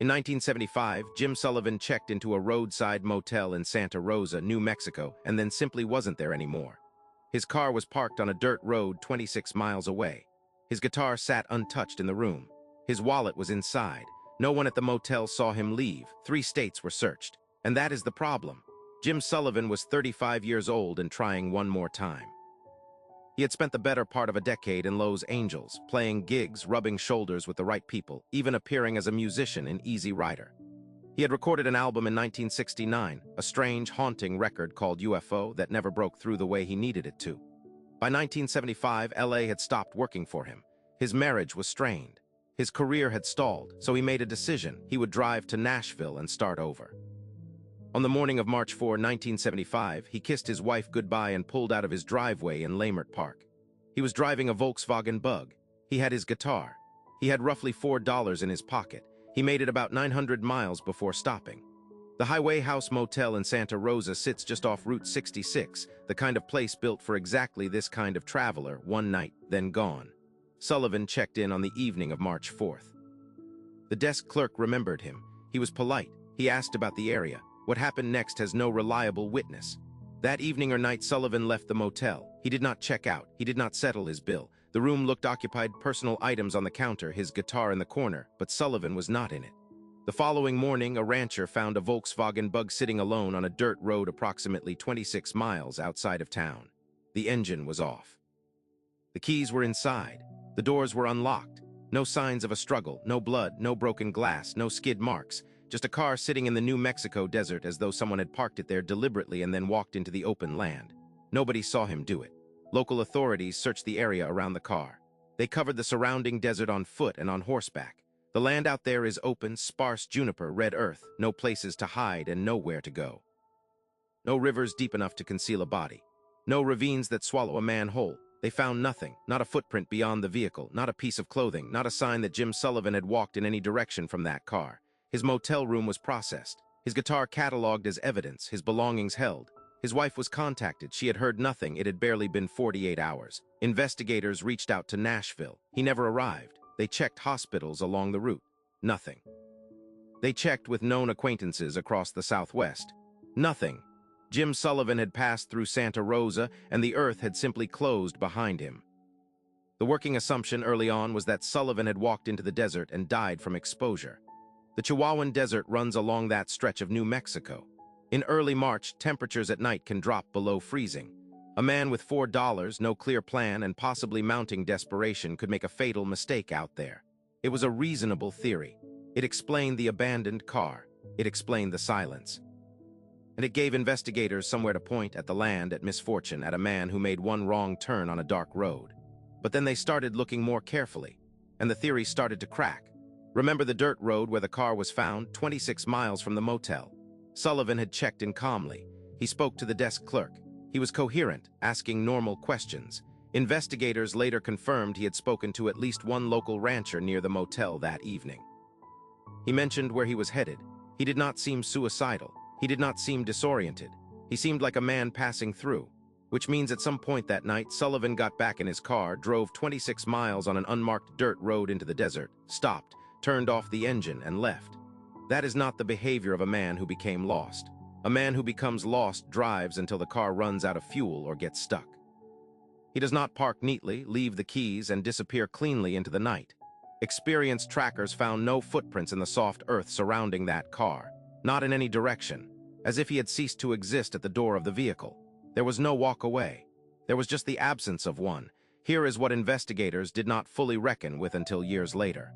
In 1975, Jim Sullivan checked into a roadside motel in Santa Rosa, New Mexico, and then simply wasn't there anymore. His car was parked on a dirt road 26 miles away. His guitar sat untouched in the room. His wallet was inside. No one at the motel saw him leave. 3 states were searched. And that is the problem. Jim Sullivan was 35 years old and trying one more time. He had spent the better part of a decade in Los Angeles, playing gigs, rubbing shoulders with the right people, even appearing as a musician in Easy Rider. He had recorded an album in 1969, a strange, haunting record called U.F.O. that never broke through the way he needed it to. By 1975, L.A. had stopped working for him. His marriage was strained. His career had stalled, so he made a decision. He would drive to Nashville and start over. On the morning of March 4, 1975, he kissed his wife goodbye and pulled out of his driveway in Leimert Park. He was driving a Volkswagen Bug. He had his guitar. He had roughly $4 in his pocket. He made it about 900 miles before stopping. The Highway House Motel in Santa Rosa sits just off Route 66, the kind of place built for exactly this kind of traveler, one night, then gone. Sullivan checked in on the evening of March 4th. The desk clerk remembered him. He was polite. He asked about the area. What happened next has no reliable witness. That evening or night, Sullivan left the motel. He did not check out. He did not settle his bill. The room looked occupied, personal items on the counter, his guitar in the corner, but Sullivan was not in it. The following morning, a rancher found a Volkswagen Bug sitting alone on a dirt road approximately 26 miles outside of town. The engine was off. The keys were inside. The doors were unlocked. No signs of a struggle, no blood, no broken glass, no skid marks. Just a car sitting in the New Mexico desert as though someone had parked it there deliberately and then walked into the open land. Nobody saw him do it. Local authorities searched the area around the car. They covered the surrounding desert on foot and on horseback. The land out there is open, sparse juniper, red earth, no places to hide and nowhere to go. No rivers deep enough to conceal a body. No ravines that swallow a man whole. They found nothing, not a footprint beyond the vehicle, not a piece of clothing, not a sign that Jim Sullivan had walked in any direction from that car. His motel room was processed. His guitar cataloged as evidence, his belongings held. His wife was contacted. She had heard nothing. It had barely been 48 hours. Investigators reached out to Nashville. He never arrived. They checked hospitals along the route. Nothing. They checked with known acquaintances across the Southwest. Nothing. Jim Sullivan had passed through Santa Rosa, and the earth had simply closed behind him. The working assumption early on was that Sullivan had walked into the desert and died from exposure. The Chihuahuan Desert runs along that stretch of New Mexico. In early March, temperatures at night can drop below freezing. A man with $4, no clear plan, and possibly mounting desperation could make a fatal mistake out there. It was a reasonable theory. It explained the abandoned car. It explained the silence. And it gave investigators somewhere to point at the land, at misfortune, at a man who made one wrong turn on a dark road. But then they started looking more carefully, and the theory started to crack. Remember the dirt road where the car was found, 26 miles from the motel? Sullivan had checked in calmly. He spoke to the desk clerk. He was coherent, asking normal questions. Investigators later confirmed he had spoken to at least one local rancher near the motel that evening. He mentioned where he was headed. He did not seem suicidal. He did not seem disoriented. He seemed like a man passing through, which means at some point that night, Sullivan got back in his car, drove 26 miles on an unmarked dirt road into the desert, stopped, turned off the engine, and left. That is not the behavior of a man who became lost. A man who becomes lost drives until the car runs out of fuel or gets stuck. He does not park neatly, leave the keys, and disappear cleanly into the night. Experienced trackers found no footprints in the soft earth surrounding that car, not in any direction, as if he had ceased to exist at the door of the vehicle. There was no walk away. There was just the absence of one. Here is what investigators did not fully reckon with until years later.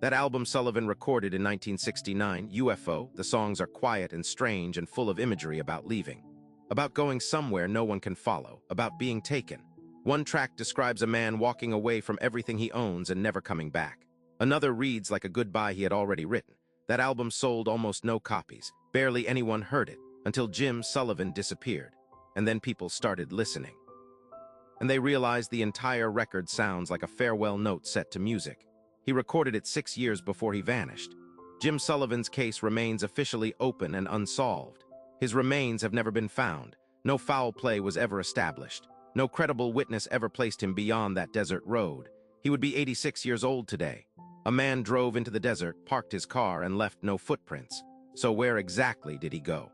That album Sullivan recorded in 1969, U.F.O., the songs are quiet and strange and full of imagery about leaving, about going somewhere no one can follow, about being taken. One track describes a man walking away from everything he owns and never coming back. Another reads like a goodbye he had already written. That album sold almost no copies. Barely anyone heard it, until Jim Sullivan disappeared, and then people started listening. And they realized the entire record sounds like a farewell note set to music. He recorded it 6 years before he vanished. Jim Sullivan's case remains officially open and unsolved. His remains have never been found. No foul play was ever established. No credible witness ever placed him beyond that desert road. He would be 86 years old today. A man drove into the desert, parked his car, and left no footprints. So where exactly did he go?